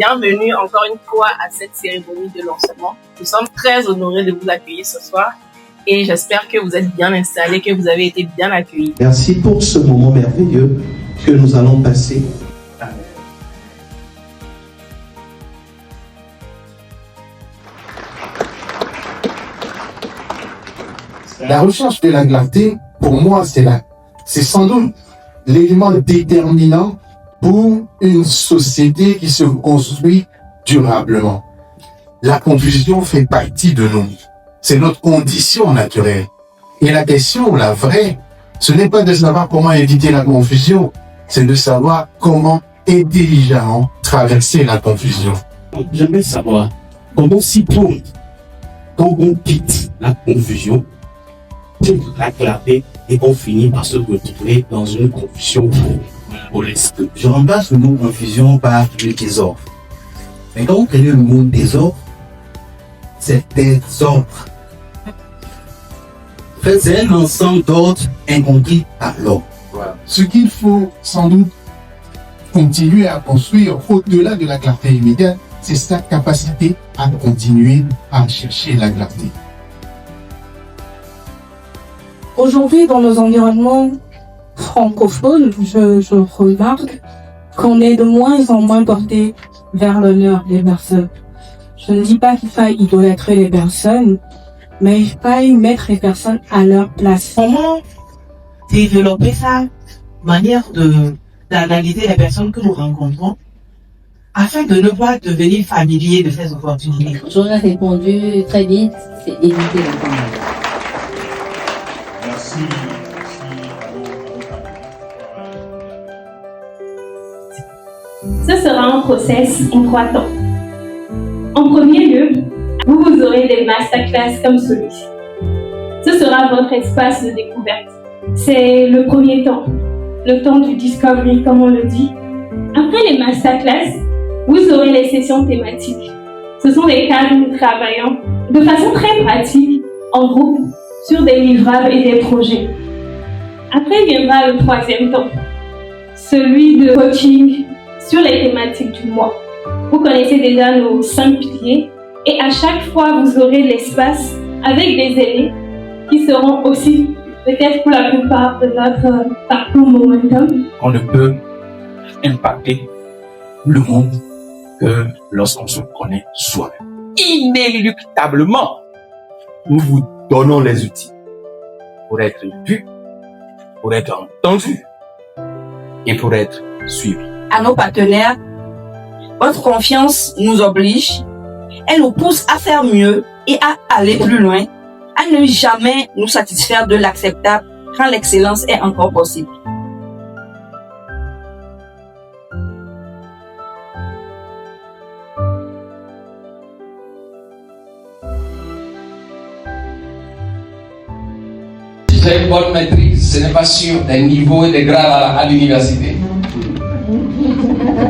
bienvenue encore une fois à cette cérémonie de lancement. Nous sommes très honorés de vous accueillir ce soir et j'espère que vous êtes bien installés, que vous avez été bien accueillis. Merci pour ce moment merveilleux que nous allons passer. La recherche de la clarté, pour moi, c'est sans doute l'élément déterminant pour une société qui se construit durablement. La confusion fait partie de nous. C'est notre condition naturelle. Et la question, la vraie, ce n'est pas de savoir comment éviter la confusion, c'est de savoir comment intelligemment traverser la confusion. J'aimerais savoir comment s'y prendre quand on quitte la confusion pour la clarté et qu'on finit par se retrouver dans une confusion pour l'esprit. Je remplace le mot confusion par le désordre. Mais quand on connaît le mot désordre, c'est désordre. En fait, c'est un ensemble d'ordres incompris par l'homme. Ce qu'il faut sans doute continuer à construire au-delà de la clarté immédiate, c'est sa capacité à continuer à chercher la clarté. Aujourd'hui, dans nos environnements francophones, je remarque qu'on est de moins en moins porté vers l'honneur des personnes. Je ne dis pas qu'il faille idolâtrer les personnes, mais il faille mettre les personnes à leur place. Comment développer sa manière d'analyser les personnes que nous rencontrons afin de ne pas devenir familier de ces opportunités? J'aurais répondu très vite, c'est éviter la confusion. Merci. Ce sera un process en 3 temps. En premier lieu, vous aurez des masterclass comme celui-ci. Ce sera votre espace de découverte. C'est le premier temps, le temps du discovery, comme on le dit. Après les masterclass, vous aurez les sessions thématiques. Ce sont des cadres où nous travaillons de façon très pratique, en groupe, sur des livrables et des projets. Après viendra le 3e temps, celui de coaching sur les thématiques du mois. Vous connaissez déjà nos 5 piliers et à chaque fois vous aurez l'espace avec des aînés qui seront aussi peut-être pour la plupart de notre parcours Momentum. On ne peut impacter le monde que lorsqu'on se connaît soi-même. Inéluctablement, nous vous donnons les outils pour être vus, pour être entendus et pour être suivis. À nos partenaires, votre confiance nous oblige, elle nous pousse à faire mieux et à aller plus loin, à ne jamais nous satisfaire de l'acceptable quand l'excellence est encore possible. Si j'ai une bonne maîtrise, ce n'est pas sur des niveaux et des grades à l'université.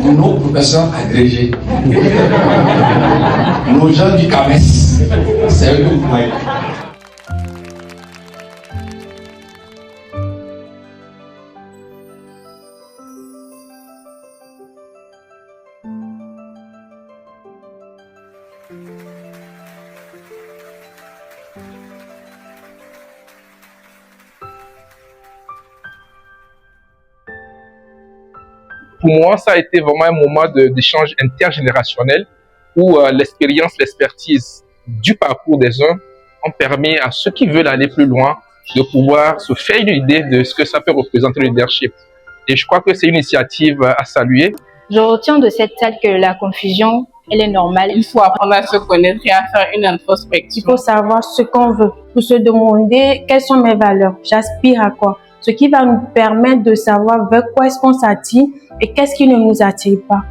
Nos professeurs agrégés, nos gens du CAMES, c'est eux que vous voyez. Pour moi, ça a été vraiment un moment d'échange intergénérationnel où l'expérience, l'expertise du parcours des uns ont permis à ceux qui veulent aller plus loin de pouvoir se faire une idée de ce que ça peut représenter le leadership. Et je crois que c'est une initiative à saluer. Je retiens de cette salle que la confusion, elle est normale. Il faut apprendre à se connaître et à faire une introspection. Il faut savoir ce qu'on veut, pour se demander quelles sont mes valeurs, j'aspire à quoi. Ce qui va nous permettre de savoir vers quoi est-ce qu'on s'attire et qu'est-ce qui ne nous attire pas.